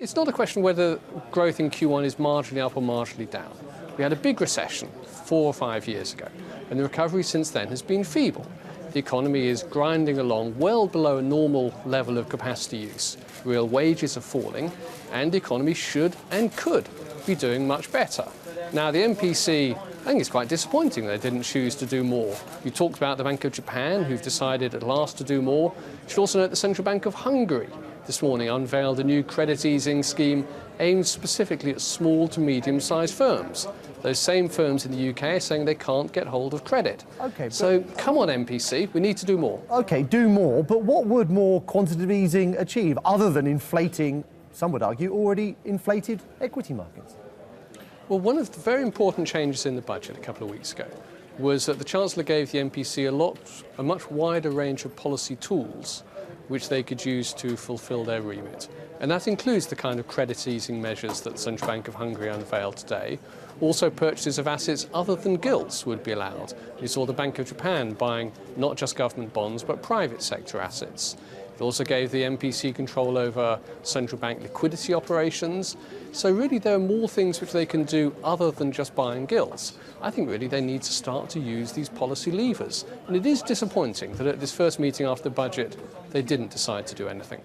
It's not a question whether growth in Q1 is marginally up or marginally down. We had a big recession 4 or 5 years ago, and the recovery since then has been feeble. The economy is grinding along well below a normal level of capacity use. Real wages are falling, and the economy should and could be doing much better. Now, the MPC, I think it's quite disappointing they didn't choose to do more. You talked about the Bank of Japan, who've decided at last to do more. You should also note the Central Bank of Hungary this morning unveiled a new credit easing scheme aimed specifically at small to medium-sized firms. Those same firms in the UK are saying they can't get hold of credit. Okay, so come on, MPC, we need to do more. Okay, do more, but what would more quantitative easing achieve other than inflating, some would argue, already inflated equity markets? Well, one of the very important changes in the budget a couple of weeks ago was that the Chancellor gave the MPC a much wider range of policy tools which they could use to fulfil their remit. And that includes the kind of credit easing measures that the Central Bank of Hungary unveiled today. Also, purchases of assets other than gilts would be allowed. You saw the Bank of Japan buying not just government bonds, but private sector assets. It also gave the MPC control over central bank liquidity operations. So really there are more things which they can do other than just buying gilts. I think really they need to start to use these policy levers. And it is disappointing that at this first meeting after the budget, they didn't decide to do anything.